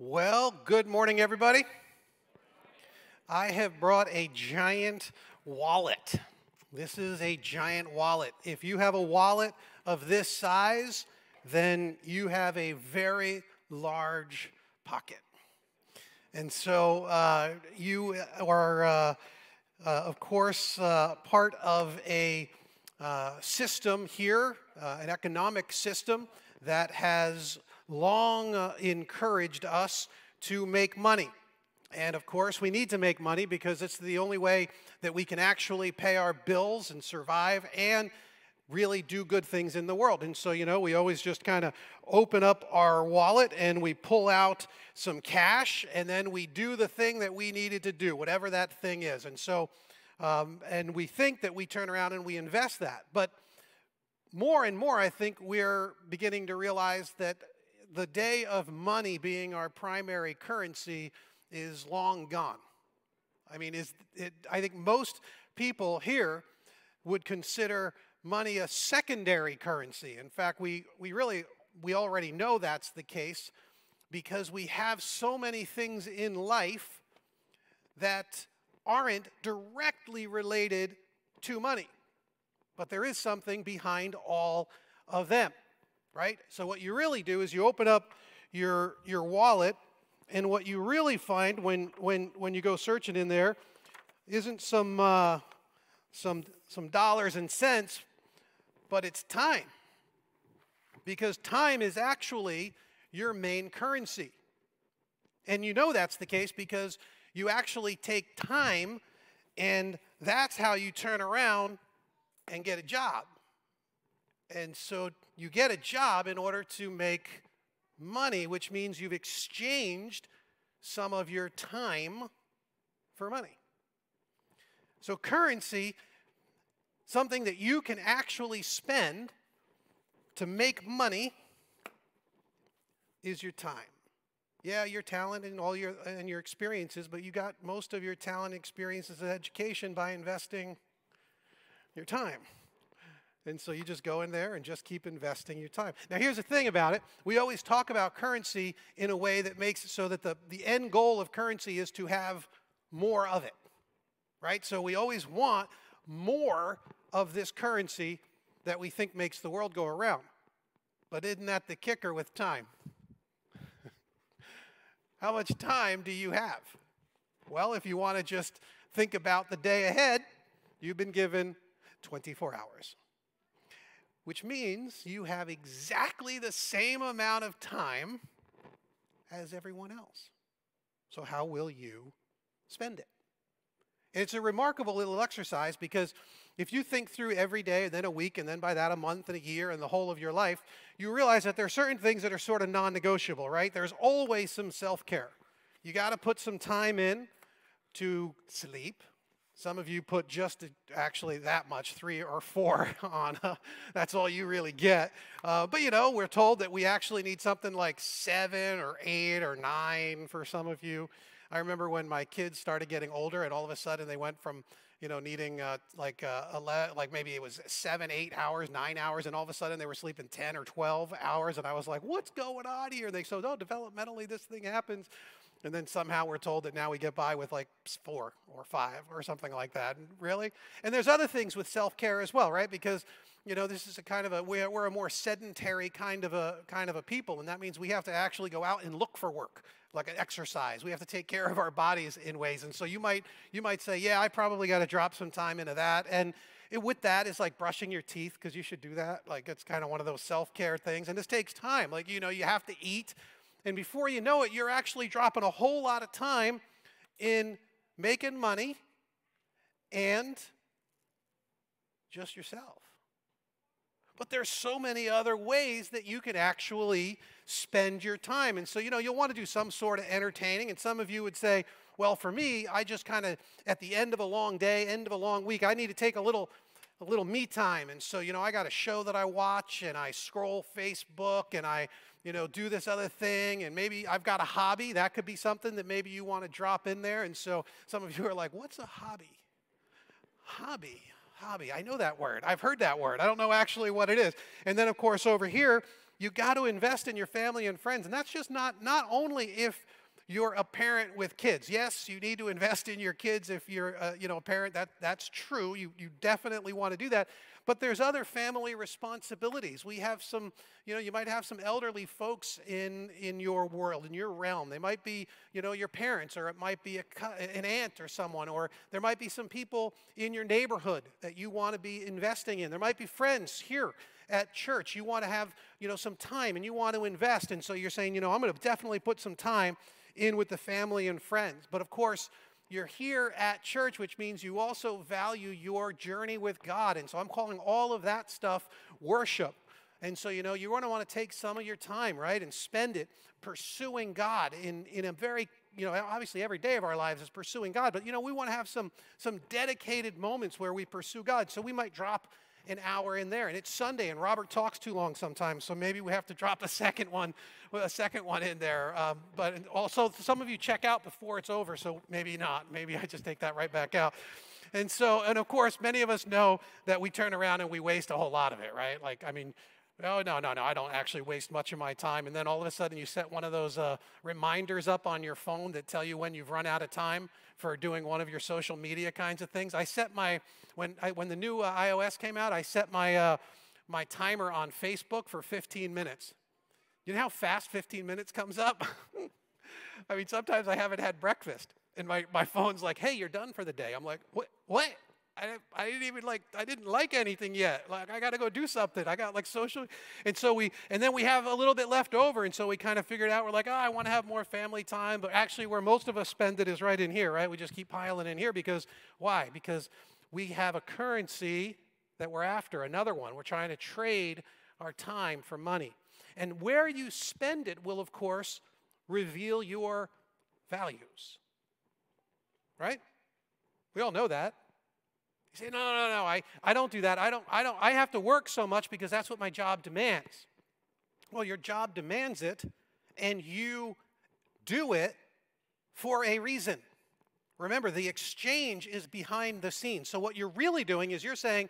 Well, good morning, everybody. I have brought a giant wallet. This is a giant wallet. If you have a wallet of this size, then you have a very large pocket. And so you are, of course, part of a system here, an economic system that has long encouraged us to make money. And of course, we need to make money because it's the only way that we can actually pay our bills and survive and really do good things in the world. And so, we always just kind of open up our wallet and we pull out some cash and then we do the thing that we needed to do, whatever that thing is. And so, and we think that we turn around and we invest that. But more and more, I think we're beginning to realize that the day of money being our primary currency is long gone. I mean, I think most people here would consider money a secondary currency. In fact, we already know that's the case because we have so many things in life that aren't directly related to money. But there is something behind all of them, right? So what you really do is you open up your wallet, and what you really find when you go searching in there isn't some dollars and cents, but it's time. Because time is actually your main currency. And you know that's the case because you actually take time, and that's how you turn around and get a job. And so you get a job in order to make money, which means you've exchanged some of your time for money. So currency, something that you can actually spend to make money, is your time. Yeah, your talent and all your experiences, but you got most of your talent, experiences, and education by investing your time. And so you just go in there and just keep investing your time. Now, here's the thing about it. We always talk about currency in a way that makes it so that the end goal of currency is to have more of it, right? So we always want more of this currency that we think makes the world go around. But isn't that the kicker with time? How much time do you have? Well, if you want to just think about the day ahead, you've been given 24 hours. Which means you have exactly the same amount of time as everyone else. So how will you spend it? And it's a remarkable little exercise because if you think through every day and then a week and then by that a month and a year and the whole of your life, you realize that there are certain things that are sort of non-negotiable, right? There's always some self-care. You got to put some time in to sleep. Some of you put just actually that much, 3 or 4 on. That's all you really get. But we're told that we actually need something like 7 or 8 or 9 for some of you. I remember when my kids started getting older, and all of a sudden they went from needing like maybe it was 7, 8 hours, 9 hours, and all of a sudden they were sleeping 10 or 12 hours, and I was like, "What's going on here?" And they said, "Oh, developmentally this thing happens." And then somehow we're told that now we get by with like 4 or 5 or something like that. Really? And there's other things with self-care as well, right? Because this is a kind of we're a more sedentary kind of a people, and that means we have to actually go out and look for work, like an exercise. We have to take care of our bodies in ways. And so you might say, "Yeah, I probably got to drop some time into that." And with that is like brushing your teeth, because you should do that. Like it's kind of one of those self-care things, and this takes time. Like you have to eat. And before you know it, you're actually dropping a whole lot of time in making money and just yourself. But there's so many other ways that you could actually spend your time. And so, you'll want to do some sort of entertaining. And some of you would say, well, for me, I just kind of, at the end of a long day, end of a long week, I need to take a little me time. And so, I got a show that I watch, and I scroll Facebook, and I do this other thing, and maybe I've got a hobby. That could be something that maybe you want to drop in there. And so some of you are like, what's a hobby? Hobby. I know that word. I've heard that word. I don't know actually what it is. And then, of course, over here, you got to invest in your family and friends. And that's just not only if you're a parent with kids. Yes, you need to invest in your kids if you're a parent. That's true. You definitely want to do that. But there's other family responsibilities. We have some, you might have some elderly folks in your world, in your realm. They might be, your parents, or it might be an aunt or someone, or there might be some people in your neighborhood that you want to be investing in. There might be friends here at church. You want to have, some time and you want to invest. And so you're saying, I'm going to definitely put some time in with the family and friends. But of course, you're here at church, which means you also value your journey with God. And so I'm calling all of that stuff worship. And so, you're going to want to take some of your time, right, and spend it pursuing God in a very, obviously every day of our lives is pursuing God. But, we want to have some dedicated moments where we pursue God. So we might drop an hour in there. And it's Sunday, and Robert talks too long sometimes, so maybe we have to drop a second one in there. But also, some of you check out before it's over, so maybe not. Maybe I just take that right back out. And of course, many of us know that we turn around and we waste a whole lot of it, right? Like, no, I don't actually waste much of my time. And then all of a sudden you set one of those reminders up on your phone that tell you when you've run out of time for doing one of your social media kinds of things. I set when the new iOS came out, I set my timer on Facebook for 15 minutes. You know how fast 15 minutes comes up? Sometimes I haven't had breakfast, and my phone's like, hey, you're done for the day. I'm like, what? I didn't like anything yet. Like, I got to go do something. I got social. And then we have a little bit left over. And so we kind of figured out, we're like, I want to have more family time. But actually where most of us spend it is right in here, right? We just keep piling in here why? Because we have a currency that we're after, another one. We're trying to trade our time for money. And where you spend it will, of course, reveal your values. Right? We all know that. You say, no, I don't do that. I have to work so much because that's what my job demands. Well, your job demands it, and you do it for a reason. Remember, the exchange is behind the scenes. So what you're really doing is you're saying,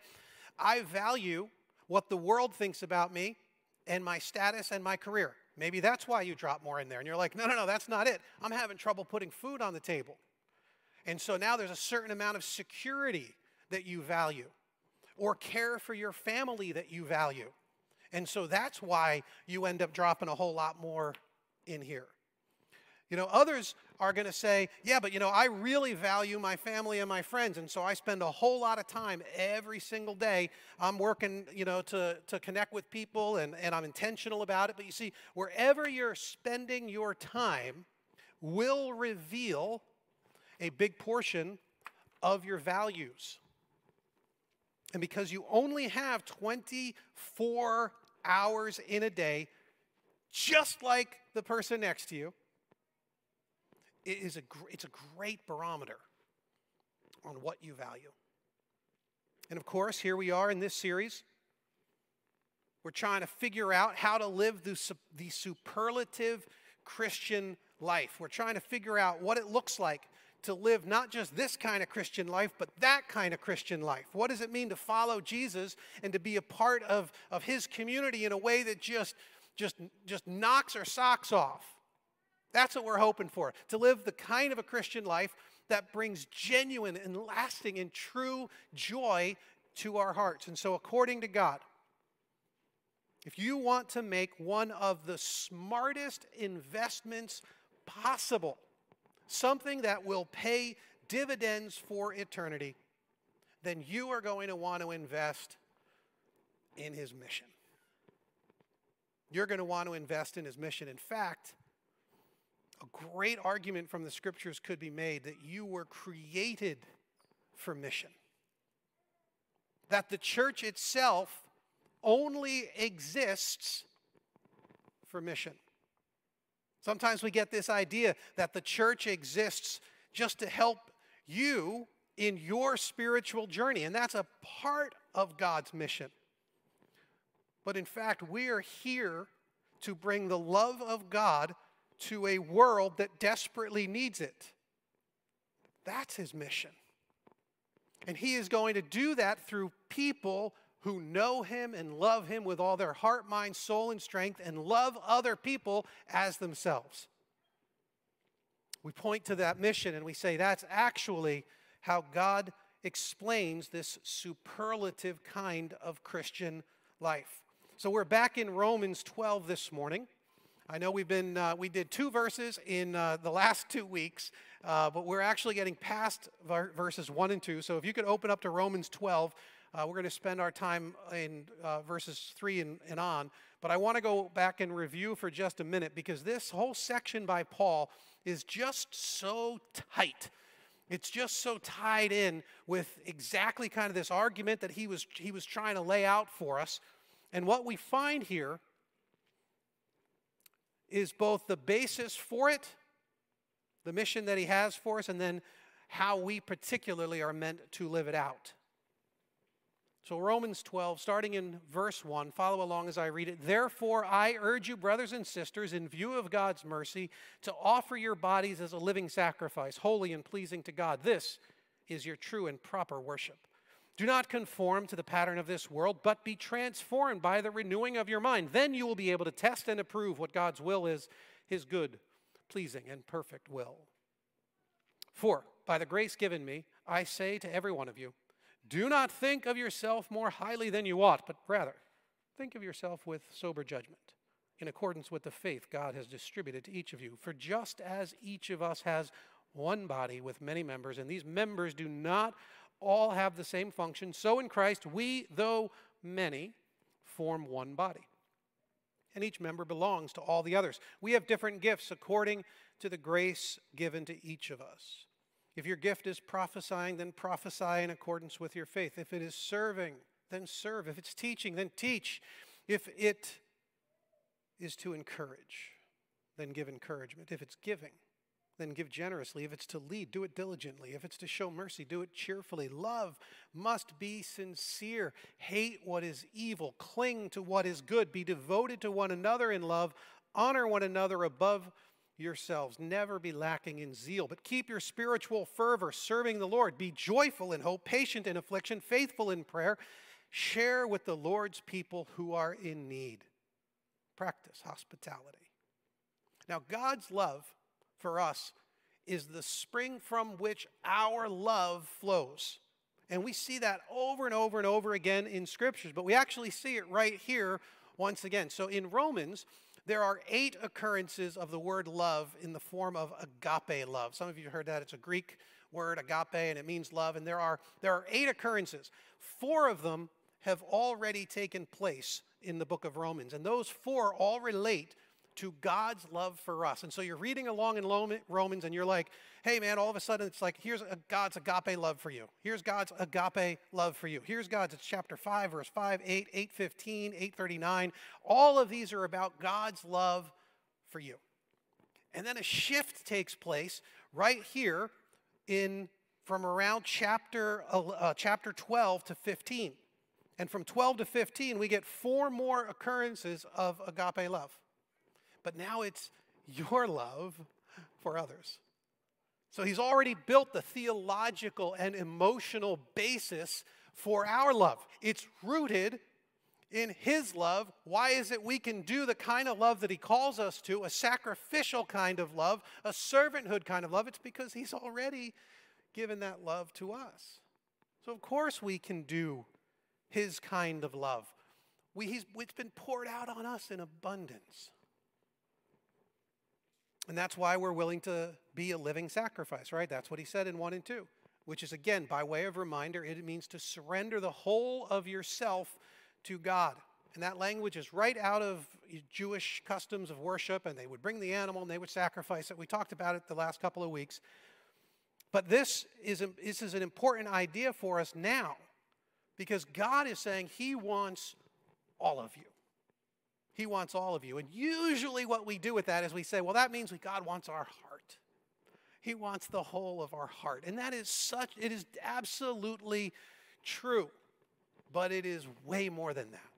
I value what the world thinks about me and my status and my career. Maybe that's why you drop more in there. And you're like, no, that's not it. I'm having trouble putting food on the table. And so now there's a certain amount of security that you value, or care for your family that you value. And so that's why you end up dropping a whole lot more in here. Others are going to say, yeah, but I really value my family and my friends, and so I spend a whole lot of time every single day. I'm working, to connect with people, and I'm intentional about it. But you see, wherever you're spending your time will reveal a big portion of your values. And because you only have 24 hours in a day, just like the person next to you, it's a great barometer on what you value. And of course, here we are in this series. We're trying to figure out how to live the superlative Christian life. We're trying to figure out what it looks like to live not just this kind of Christian life, but that kind of Christian life. What does it mean to follow Jesus and to be a part of his community in a way that just knocks our socks off? That's what we're hoping for, to live the kind of a Christian life that brings genuine and lasting and true joy to our hearts. And so according to God, if you want to make one of the smartest investments possible, something that will pay dividends for eternity, then you are going to want to invest in his mission. You're going to want to invest in his mission. In fact, a great argument from the scriptures could be made that you were created for mission. That the church itself only exists for mission. Sometimes we get this idea that the church exists just to help you in your spiritual journey, and that's a part of God's mission. But in fact, we are here to bring the love of God to a world that desperately needs it. That's his mission. And he is going to do that through people who know him and love him with all their heart, mind, soul, and strength, and love other people as themselves. We point to that mission and we say that's actually how God explains this superlative kind of Christian life. So we're back in Romans 12 this morning. I know we did 2 verses in the last 2 weeks, but we're actually getting past verses 1 and 2. So if you could open up to Romans 12, we're going to spend our time in verses 3 and on. But I want to go back and review for just a minute because this whole section by Paul is just so tight. It's just so tied in with exactly kind of this argument that he was trying to lay out for us. And what we find here is both the basis for it, the mission that he has for us, and then how we particularly are meant to live it out. So Romans 12, starting in verse 1, follow along as I read it. Therefore, I urge you, brothers and sisters, in view of God's mercy, to offer your bodies as a living sacrifice, holy and pleasing to God. This is your true and proper worship. Do not conform to the pattern of this world, but be transformed by the renewing of your mind. Then you will be able to test and approve what God's will is, his good, pleasing, and perfect will. For by the grace given me, I say to every one of you, do not think of yourself more highly than you ought, but rather think of yourself with sober judgment, in accordance with the faith God has distributed to each of you. For just as each of us has one body with many members, and these members do not all have the same function, so in Christ we, though many, form one body. And each member belongs to all the others. We have different gifts according to the grace given to each of us. If your gift is prophesying, then prophesy in accordance with your faith. If it is serving, then serve. If it's teaching, then teach. If it is to encourage, then give encouragement. If it's giving, then give generously. If it's to lead, do it diligently. If it's to show mercy, do it cheerfully. Love must be sincere. Hate what is evil. Cling to what is good. Be devoted to one another in love. Honor one another above yourselves. Never be lacking in zeal, but keep your spiritual fervor, serving the Lord. Be joyful in hope, patient in affliction, faithful in prayer. Share with the Lord's people who are in need. Practice hospitality. Now, God's love for us is the spring from which our love flows. And we see that over and over and over again in scriptures, but we actually see it right here once again. So in Romans, there are 8 occurrences of the word love in the form of agape love. Some of you heard that. It's a Greek word, agape, and it means love. And there are 8 occurrences. 4 of them have already taken place in the book of Romans. And those 4 all relate to God's love for us. And so you're reading along in Romans and you're like, hey man, all of a sudden it's like, here's God's agape love for you. Here's God's agape love for you. Here's God's, it's chapter 5, verse 5, 8, 8:15, 8:39. All of these are about God's love for you. And then a shift takes place right here from around chapter 12 to 15. And from 12 to 15, we get 4 more occurrences of agape love. But now it's your love for others. So he's already built the theological and emotional basis for our love. It's rooted in his love. Why is it we can do the kind of love that he calls us to, a sacrificial kind of love, a servanthood kind of love? It's because he's already given that love to us. So of course we can do his kind of love. It's been poured out on us in abundance. And that's why we're willing to be a living sacrifice, right? That's what he said in 1 and 2, which is, again, by way of reminder, it means to surrender the whole of yourself to God. And that language is right out of Jewish customs of worship, and they would bring the animal and they would sacrifice it. We talked about it the last couple of weeks. But this is an important idea for us now, because God is saying he wants all of you. He wants all of you. And usually what we do with that is we say, well, that means God wants our heart. He wants the whole of our heart. And it is absolutely true. But it is way more than that.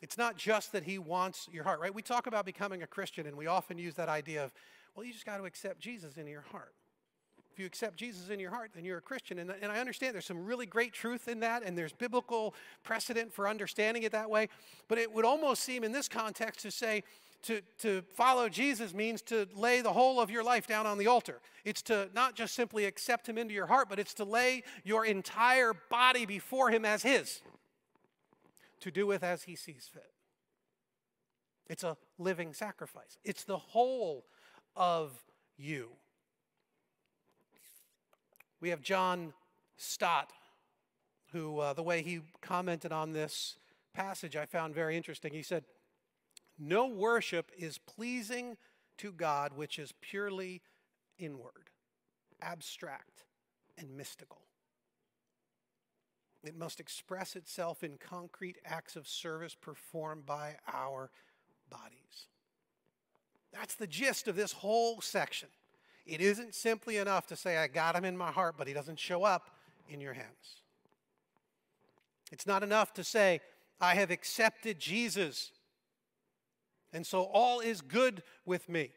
It's not just that he wants your heart, right? We talk about becoming a Christian, and we often use that idea of, well, you just got to accept Jesus into your heart. If you accept Jesus in your heart, then you're a Christian. And I understand there's some really great truth in that, and there's biblical precedent for understanding it that way. But it would almost seem in this context to say, to follow Jesus means to lay the whole of your life down on the altar. It's to not just simply accept him into your heart, but it's to lay your entire body before him as his, to do with as he sees fit. It's a living sacrifice. It's the whole of you. We have John Stott, who the way he commented on this passage I found very interesting. He said, "No worship is pleasing to God which is purely inward, abstract, and mystical. It must express itself in concrete acts of service performed by our bodies." That's the gist of this whole section. It isn't simply enough to say, I got him in my heart, but he doesn't show up in your hands. It's not enough to say, I have accepted Jesus, and so all is good with me.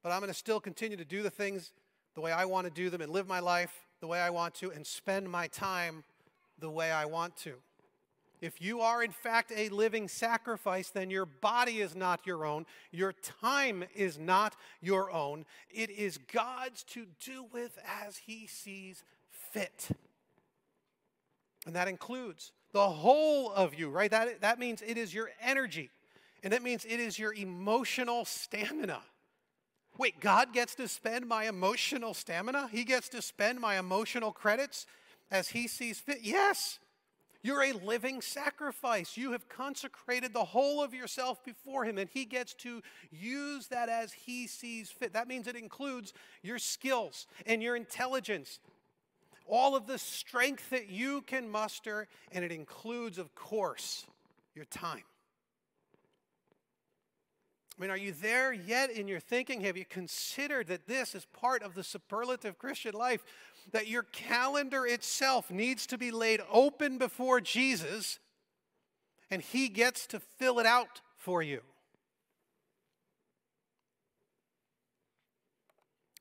But I'm going to still continue to do the things the way I want to do them and live my life the way I want to and spend my time the way I want to. If you are in fact a living sacrifice, then your body is not your own. Your time is not your own. It is God's to do with as he sees fit. And that includes the whole of you, right? That means it is your energy. And that means it is your emotional stamina. Wait, God gets to spend my emotional stamina? He gets to spend my emotional credits as he sees fit? Yes. You're a living sacrifice. You have consecrated the whole of yourself before him, and he gets to use that as he sees fit. That means it includes your skills and your intelligence, all of the strength that you can muster, and it includes, of course, your time. I mean, are you there yet in your thinking? Have you considered that this is part of the superlative Christian life? That your calendar itself needs to be laid open before Jesus, and he gets to fill it out for you.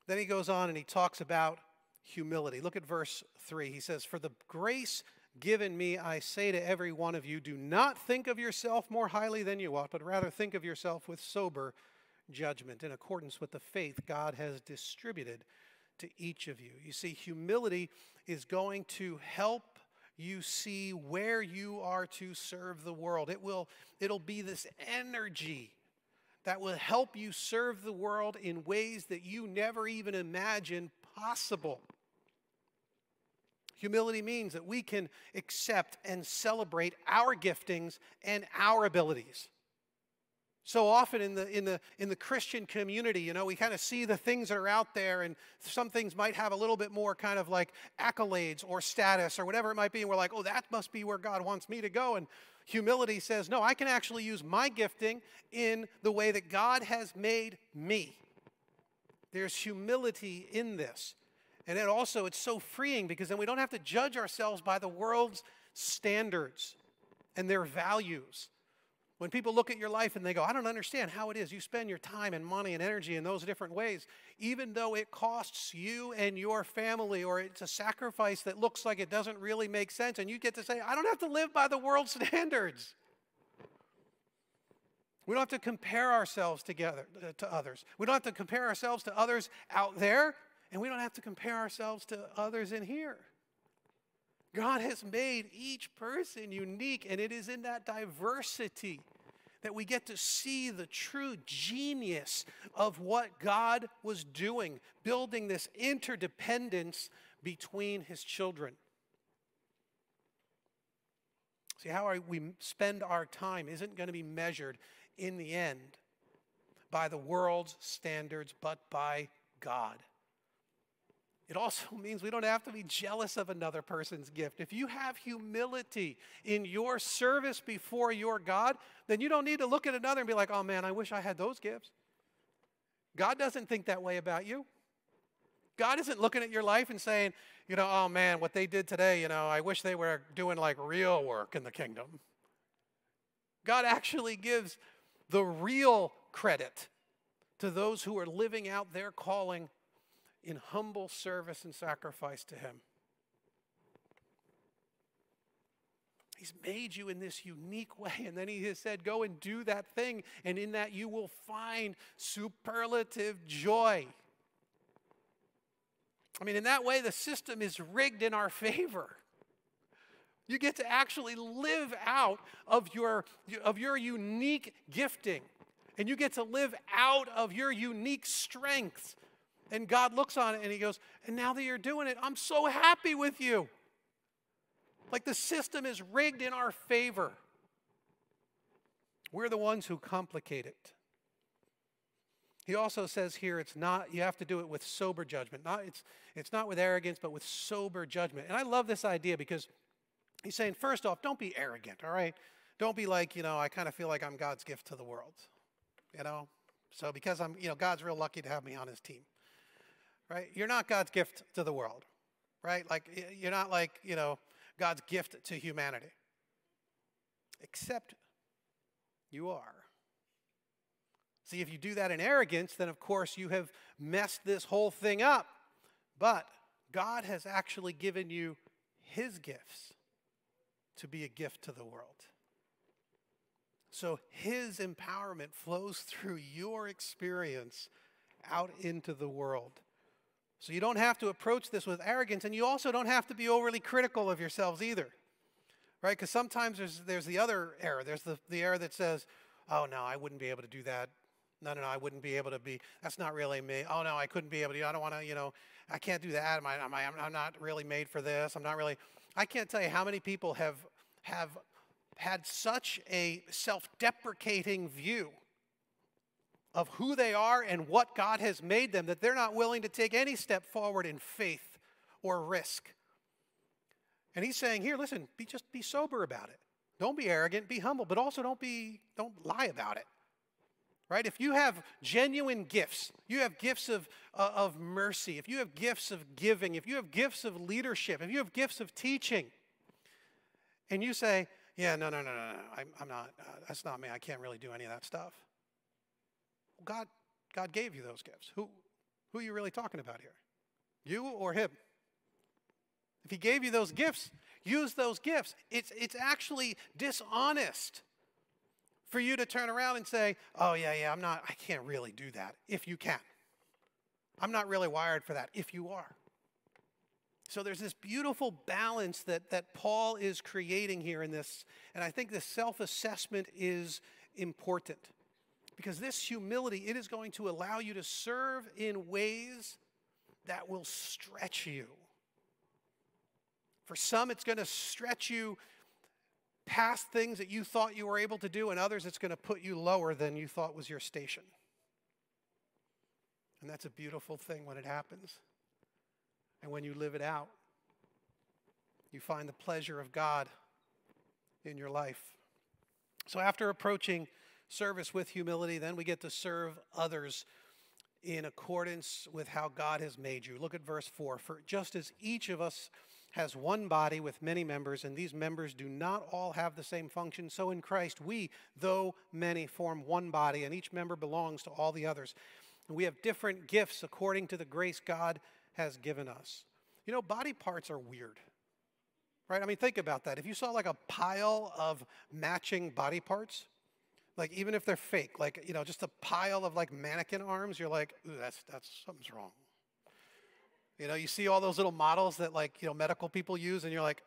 Then he goes on and he talks about humility. Look at verse 3. He says, "For the grace given me, I say to every one of you, do not think of yourself more highly than you ought, but rather think of yourself with sober judgment, in accordance with the faith God has distributed to each of you." You see, humility is going to help you see where you are to serve the world. It'll be this energy that will help you serve the world in ways that you never even imagined possible. Humility means that we can accept and celebrate our giftings and our abilities. So often in the Christian community, you know, we kind of see the things that are out there, and some things might have a little bit more kind of like accolades or status or whatever it might be, and we're like, oh, that must be where God wants me to go. And humility says, no, I can actually use my gifting in the way that God has made me. There's humility in this. And then also it's so freeing because then we don't have to judge ourselves by the world's standards and their values. When people look at your life and they go, I don't understand how it is you spend your time and money and energy in those different ways, even though it costs you and your family, or it's a sacrifice that looks like it doesn't really make sense, and you get to say, I don't have to live by the world's standards. We don't have to compare ourselves together to others. We don't have to compare ourselves to others out there, and we don't have to compare ourselves to others in here. God has made each person unique, and it is in that diversity that we get to see the true genius of what God was doing, building this interdependence between his children. See, how we spend our time isn't going to be measured in the end by the world's standards, but by God. It also means we don't have to be jealous of another person's gift. If you have humility in your service before your God, then you don't need to look at another and be like, oh man, I wish I had those gifts. God doesn't think that way about you. God isn't looking at your life and saying, you know, oh man, what they did today, you know, I wish they were doing like real work in the kingdom. God actually gives the real credit to those who are living out their calling in humble service and sacrifice to him. He's made you in this unique way. And then he has said, go and do that thing. And in that you will find superlative joy. I mean, in that way, the system is rigged in our favor. You get to actually live out of your unique gifting. And you get to live out of your unique strengths. And God looks on it and he goes, and now that you're doing it, I'm so happy with you. Like the system is rigged in our favor. We're the ones who complicate it. He also says here, it's not, you have to do it with sober judgment. It's not with arrogance, but with sober judgment. And I love this idea because he's saying, first off, don't be arrogant, all right? Don't be like, I kind of feel like I'm God's gift to the world, So because God's real lucky to have me on his team, right? You're not God's gift to the world, right? Like, you're not like, God's gift to humanity. Except you are. See, if you do that in arrogance, then of course you have messed this whole thing up. But God has actually given you his gifts to be a gift to the world. So his empowerment flows through your experience out into the world. So you don't have to approach this with arrogance, and you also don't have to be overly critical of yourselves either. Right? Because sometimes there's the other error. There's the error that says, oh no, I wouldn't be able to do that. No, I wouldn't be able to be, that's not really me. Oh no, I couldn't be able to, I don't want to, I can't do that. I'm not really made for this. I can't tell you how many people have had such a self-deprecating view of who they are and what God has made them that they're not willing to take any step forward in faith or risk. And he's saying here, listen, just be sober about it. Don't be arrogant, be humble, but also don't lie about it. Right? If you have genuine gifts, you have gifts of mercy, if you have gifts of giving, if you have gifts of leadership, if you have gifts of teaching, and you say, yeah, no, I'm not, that's not me, I can't really do any of that stuff. God gave you those gifts. Who are you really talking about here? You or him? If he gave you those gifts, use those gifts. It's actually dishonest for you to turn around and say, oh yeah, I can't really do that, if you can. I'm not really wired for that, if you are. So there's this beautiful balance that Paul is creating here in this, and I think this self-assessment is important. Because this humility, it is going to allow you to serve in ways that will stretch you. For some, it's going to stretch you past things that you thought you were able to do, and others, it's going to put you lower than you thought was your station. And that's a beautiful thing when it happens. And when you live it out, you find the pleasure of God in your life. So after approaching service with humility, then we get to serve others in accordance with how God has made you. Look at verse 4. For just as each of us has one body with many members, and these members do not all have the same function, so in Christ we, though many, form one body, and each member belongs to all the others. And we have different gifts according to the grace God has given us. Body parts are weird. Right? I mean, think about that. If you saw like a pile of matching body parts, like even if they're fake, like, just a pile of like mannequin arms, you're like, ooh, that's something's wrong. You see all those little models that medical people use, and you're like,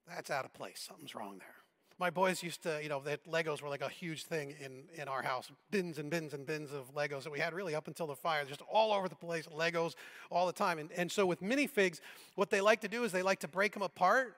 that's out of place. Something's wrong there. My boys used to, that Legos were like a huge thing in our house. Bins and bins and bins of Legos that we had really up until the fire, just all over the place, Legos all the time. And so with minifigs, what they like to do is they like to break them apart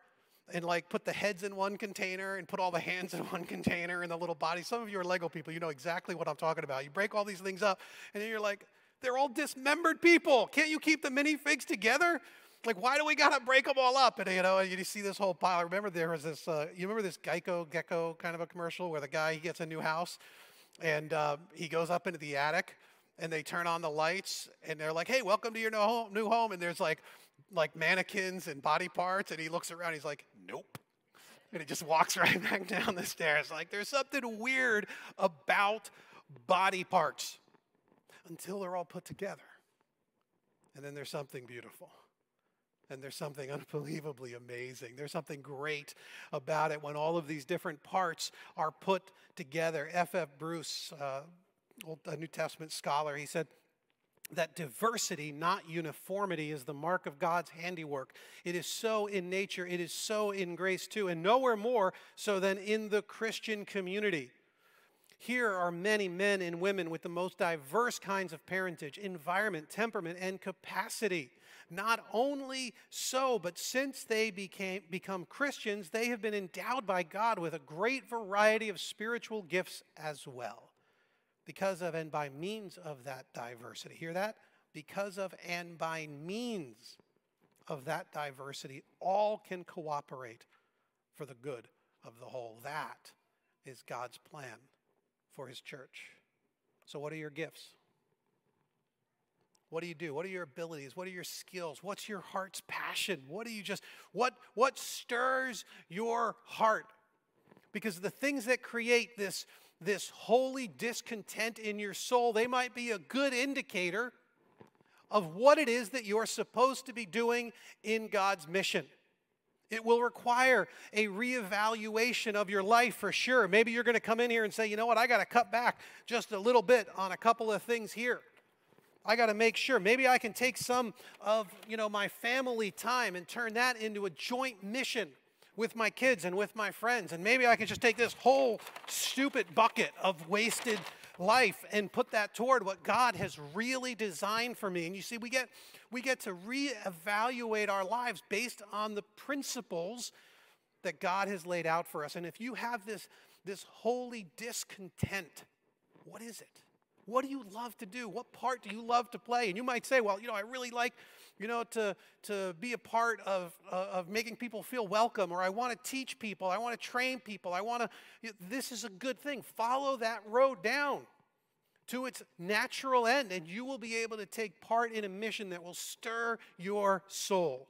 and put the heads in one container and put all the hands in one container and the little bodies. Some of you are Lego people. You know exactly what I'm talking about. You break all these things up, and then you're like, they're all dismembered people. Can't you keep the minifigs together? Like, why do we got to break them all up? And, you see this whole pile. Remember there was this, you remember this Gecko kind of a commercial where the guy, he gets a new house, and he goes up into the attic, and they turn on the lights, and they're like, hey, welcome to your new home. And there's like mannequins and body parts, and he looks around, he's like, nope. And he just walks right back down the stairs. Like, there's something weird about body parts until they're all put together. And then there's something beautiful. And there's something unbelievably amazing. There's something great about it when all of these different parts are put together. F.F. Bruce, a New Testament scholar, he said that diversity, not uniformity, is the mark of God's handiwork. It is so in nature. It is so in grace too, and nowhere more so than in the Christian community. Here are many men and women with the most diverse kinds of parentage, environment, temperament, and capacity. Not only so, but since they become Christians, they have been endowed by God with a great variety of spiritual gifts as well. Because of and by means of that diversity. Hear that? Because of and by means of that diversity, all can cooperate for the good of the whole. That is God's plan for his church. So what are your gifts? What do you do? What are your abilities? What are your skills? What's your heart's passion? What stirs your heart? Because the things that create this holy discontent in your soul, they might be a good indicator of what it is that you're supposed to be doing in God's mission. It will require a reevaluation of your life for sure. Maybe you're going to come in here and say, you know what, I got to cut back just a little bit on a couple of things here. I got to make sure. Maybe I can take some of, my family time and turn that into a joint mission with my kids and with my friends. And maybe I can just take this whole stupid bucket of wasted life and put that toward what God has really designed for me. And you see, we get to reevaluate our lives based on the principles that God has laid out for us. And if you have this holy discontent, what is it? What do you love to do? What part do you love to play? And you might say, well, I really like, to be a part of making people feel welcome, or I want to teach people, I want to train people, this is a good thing. Follow that road down to its natural end, and you will be able to take part in a mission that will stir your soul.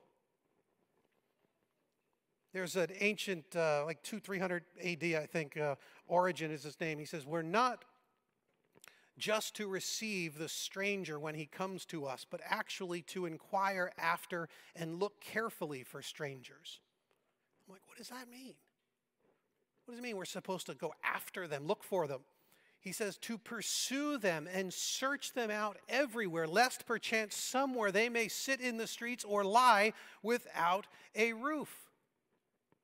There's an ancient, 300 AD, I think, Origen is his name. He says, we're not just to receive the stranger when he comes to us, but actually to inquire after and look carefully for strangers. I'm like, what does that mean? What does it mean we're supposed to go after them, look for them? He says to pursue them and search them out everywhere, lest perchance somewhere they may sit in the streets or lie without a roof.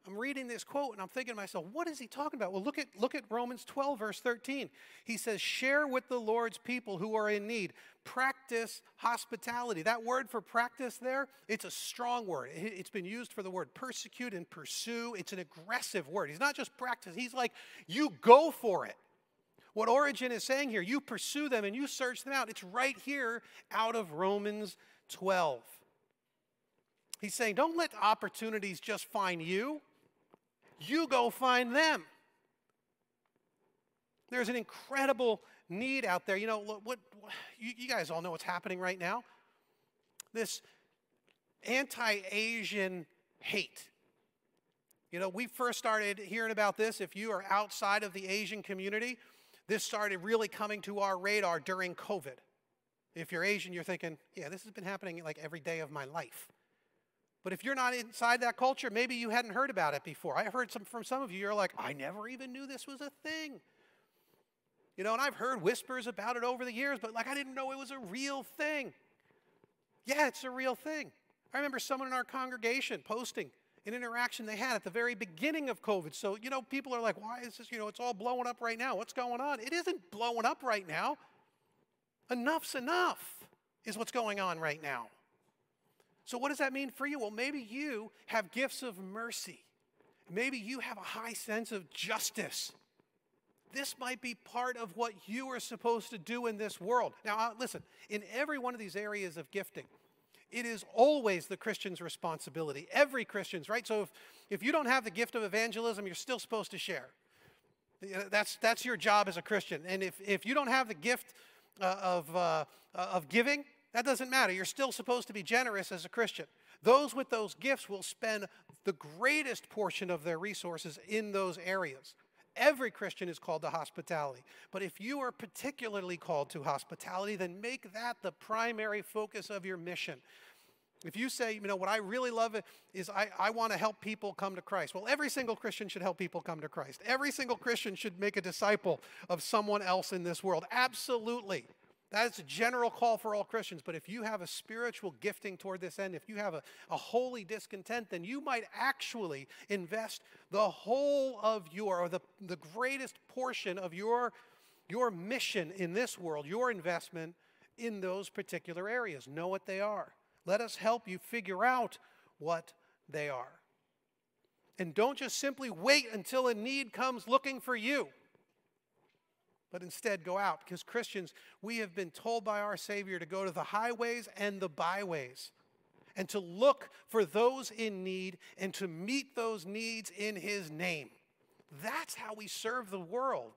I'm reading this quote and I'm thinking to myself, what is he talking about? Well, look at Romans 12, verse 13. He says, share with the Lord's people who are in need. Practice hospitality. That word for practice there, it's a strong word. It's been used for the word persecute and pursue. It's an aggressive word. He's not just practice. He's like, you go for it. What Origen is saying here, you pursue them and you search them out. It's right here out of Romans 12. He's saying, don't let opportunities just find you. You go find them. There's an incredible need out there. You guys all know what's happening right now. This anti-Asian hate. We first started hearing about this. If you are outside of the Asian community, this started really coming to our radar during COVID. If you're Asian, you're thinking, yeah, this has been happening like every day of my life. But if you're not inside that culture, maybe you hadn't heard about it before. I heard from some of you, you're like, I never even knew this was a thing. And I've heard whispers about it over the years, but I didn't know it was a real thing. Yeah, it's a real thing. I remember someone in our congregation posting an interaction they had at the very beginning of COVID. So, people are like, why is this, it's all blowing up right now. What's going on? It isn't blowing up right now. Enough's enough is what's going on right now. So what does that mean for you? Well, maybe you have gifts of mercy. Maybe you have a high sense of justice. This might be part of what you are supposed to do in this world. Now, listen, in every one of these areas of gifting, it is always the Christian's responsibility. Every Christian's, right? So if you don't have the gift of evangelism, you're still supposed to share. That's your job as a Christian. And if you don't have the gift of giving, that doesn't matter. You're still supposed to be generous as a Christian. Those with those gifts will spend the greatest portion of their resources in those areas. Every Christian is called to hospitality. But if you are particularly called to hospitality, then make that the primary focus of your mission. If you say, what I really love is I want to help people come to Christ. Well, every single Christian should help people come to Christ. Every single Christian should make a disciple of someone else in this world. Absolutely. That is a general call for all Christians. But if you have a spiritual gifting toward this end, if you have a holy discontent, then you might actually invest the whole of or the greatest portion of your mission in this world, your investment in those particular areas. Know what they are. Let us help you figure out what they are. And don't just simply wait until a need comes looking for you, but instead go out. Because Christians, we have been told by our Savior to go to the highways and the byways and to look for those in need and to meet those needs in His name. That's how we serve the world.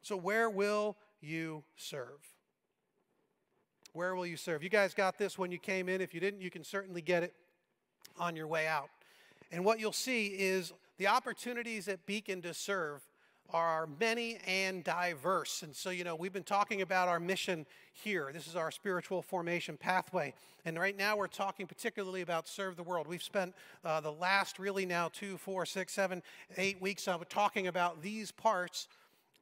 So where will you serve? Where will you serve? You guys got this when you came in. If you didn't, you can certainly get it on your way out. And what you'll see is the opportunities at Beacon to serve are many and diverse. And so, we've been talking about our mission here. This is our spiritual formation pathway. And right now we're talking particularly about serve the world. We've spent the last really now 2, 4, 6, 7, 8 weeks talking about these parts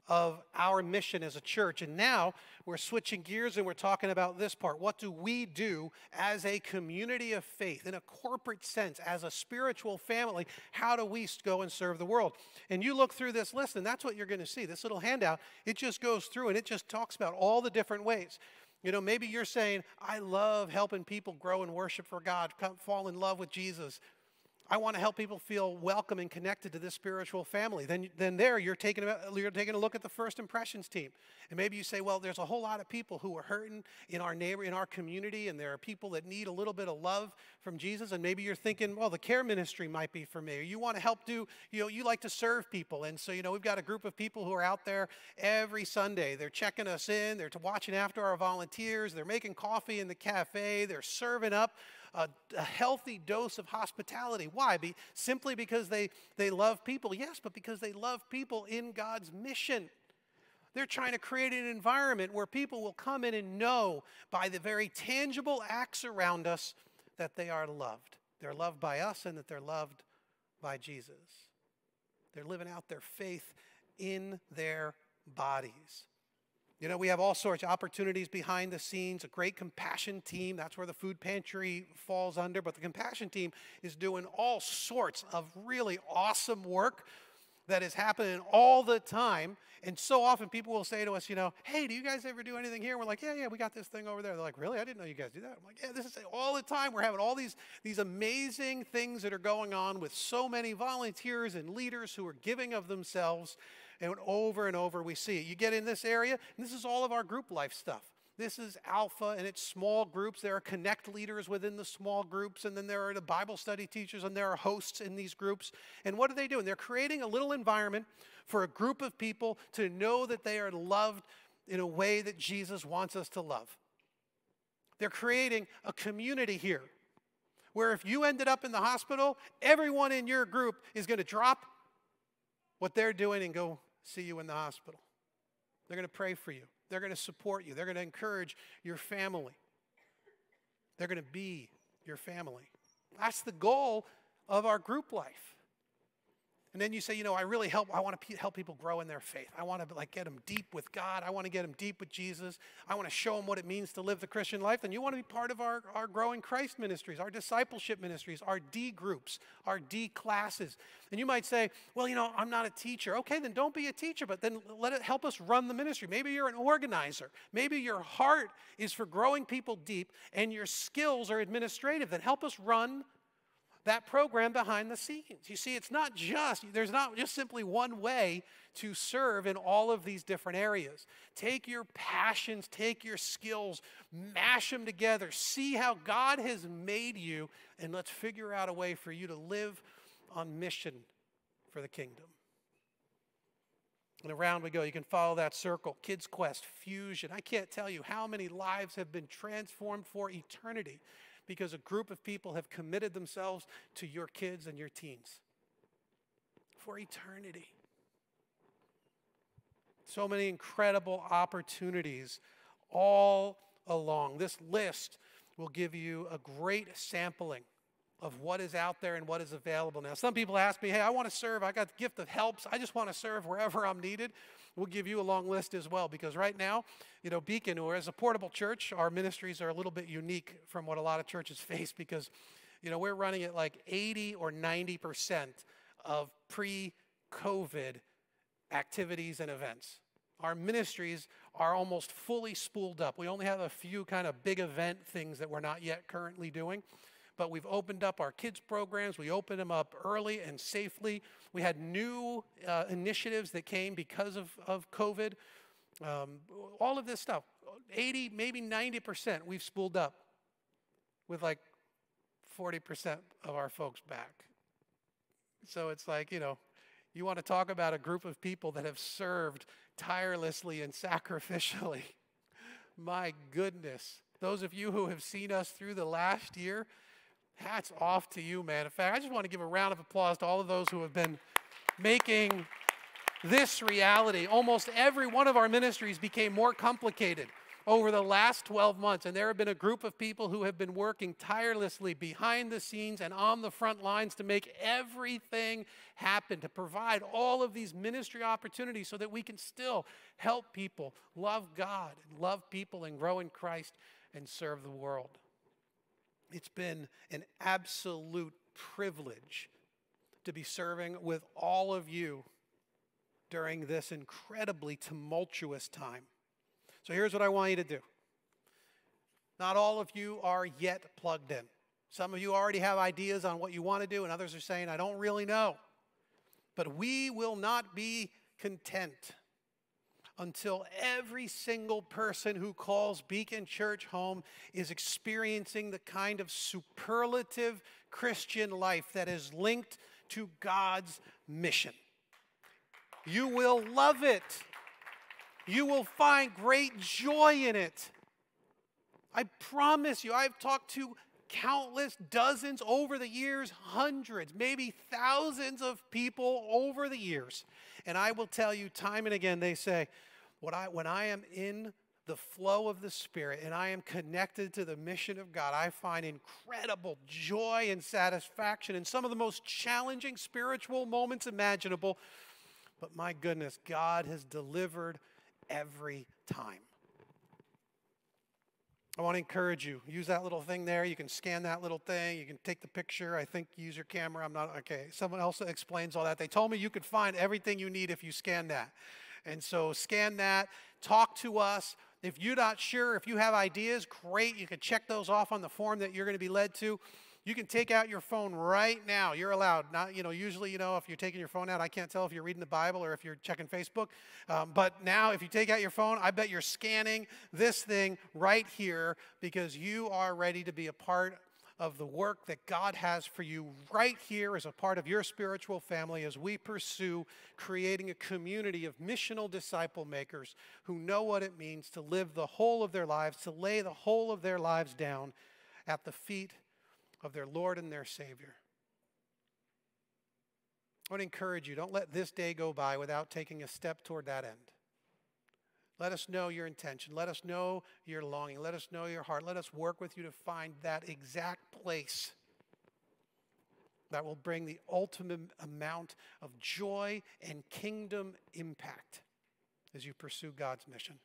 of our mission as a church. And now we're switching gears and we're talking about this part. What do we do as a community of faith, in a corporate sense, as a spiritual family? How do we go and serve the world? And you look through this list and that's what you're going to see. This little handout, it just goes through and it just talks about all the different ways. Maybe you're saying, I love helping people grow and worship for God, fall in love with Jesus. I want to help people feel welcome and connected to this spiritual family. Then there you're taking a look at the First Impressions team. And maybe you say, well, there's a whole lot of people who are hurting in our community, and there are people that need a little bit of love from Jesus. And maybe you're thinking, well, the care ministry might be for me. Or you want to help you like to serve people. And so, we've got a group of people who are out there every Sunday. They're checking us in. They're watching after our volunteers. They're making coffee in the cafe. They're serving up a healthy dose of hospitality. Why? Simply because they love people? Yes, but because they love people in God's mission. They're trying to create an environment where people will come in and know by the very tangible acts around us that they are loved. They're loved by us and that they're loved by Jesus. They're living out their faith in their bodies. We have all sorts of opportunities behind the scenes, a great compassion team. That's where the food pantry falls under. But the compassion team is doing all sorts of really awesome work that is happening all the time. And so often people will say to us, hey, do you guys ever do anything here? And we're like, yeah, we got this thing over there. They're like, really? I didn't know you guys do that. I'm like, yeah, this is all the time. We're having all these amazing things that are going on with so many volunteers and leaders who are giving of themselves. And over we see it. You get in this area, and this is all of our group life stuff. This is Alpha, and it's small groups. There are connect leaders within the small groups, and then there are the Bible study teachers, and there are hosts in these groups. And what are they doing? They're creating a little environment for a group of people to know that they are loved in a way that Jesus wants us to love. They're creating a community here where if you ended up in the hospital, everyone in your group is going to drop what they're doing and go see you in the hospital. They're going to pray for you. They're going to support you. They're going to encourage your family. They're going to be your family. That's the goal of our group life. And then you say, I want to help people grow in their faith. I want to get them deep with God. I want to get them deep with Jesus. I want to show them what it means to live the Christian life. Then you want to be part of our growing Christ ministries, our discipleship ministries, our D groups, our D classes. And you might say, well, I'm not a teacher. Okay, then don't be a teacher, but then let it help us run the ministry. Maybe you're an organizer. Maybe your heart is for growing people deep and your skills are administrative. Then help us run that program behind the scenes. You see, there's not just simply one way to serve in all of these different areas. Take your passions, take your skills, mash them together, see how God has made you, and let's figure out a way for you to live on mission for the kingdom. And around we go. You can follow that circle. Kids Quest, Fusion. I can't tell you how many lives have been transformed for eternity because a group of people have committed themselves to your kids and your teens for eternity. So many incredible opportunities all along. This list will give you a great sampling of what is out there and what is available now. Some people ask me, hey, I want to serve. I got the gift of helps. I just want to serve wherever I'm needed. We'll give you a long list as well, because right now, Beacon, or as a portable church, our ministries are a little bit unique from what a lot of churches face, because, we're running at like 80 or 90% of pre-COVID activities and events. Our ministries are almost fully spooled up. We only have a few kind of big event things that we're not yet currently doing. But we've opened up our kids programs. We opened them up early and safely. We had new initiatives that came because of COVID. All of this stuff, 80, maybe 90%, we've spooled up with like 40% of our folks back. So it's like, you want to talk about a group of people that have served tirelessly and sacrificially. My goodness. Those of you who have seen us through the last year, hats off to you, man. In fact, I just want to give a round of applause to all of those who have been making this reality. Almost every one of our ministries became more complicated over the last 12 months, and there have been a group of people who have been working tirelessly behind the scenes and on the front lines to make everything happen, to provide all of these ministry opportunities so that we can still help people love God and love people and grow in Christ and serve the world. It's been an absolute privilege to be serving with all of you during this incredibly tumultuous time. So here's what I want you to do. Not all of you are yet plugged in. Some of you already have ideas on what you want to do, and others are saying, I don't really know. But we will not be content until every single person who calls Beacon Church home is experiencing the kind of superlative Christian life that is linked to God's mission. You will love it. You will find great joy in it. I promise you, I've talked to countless dozens over the years, hundreds, maybe thousands of people over the years. And I will tell you time and again, they say, when I am in the flow of the Spirit and I am connected to the mission of God, I find incredible joy and satisfaction in some of the most challenging spiritual moments imaginable. But my goodness, God has delivered every time. I want to encourage you. Use that little thing there. You can scan that little thing. You can take the picture. I think use your camera. I'm not, okay. Someone else explains all that. They told me you could find everything you need if you scan that. And so scan that. Talk to us. If you're not sure, if you have ideas, great. You can check those off on the form that you're going to be led to. You can take out your phone right now. You're allowed. Not, usually, if you're taking your phone out, I can't tell if you're reading the Bible or if you're checking Facebook. But now, if you take out your phone, I bet you're scanning this thing right here because you are ready to be a part of the work that God has for you right here as a part of your spiritual family as we pursue creating a community of missional disciple makers who know what it means to live the whole of their lives, to lay the whole of their lives down at the feet of their Lord and their Savior. I want to encourage you, don't let this day go by without taking a step toward that end. Let us know your intention. Let us know your longing. Let us know your heart. Let us work with you to find that exact place that will bring the ultimate amount of joy and kingdom impact as you pursue God's mission.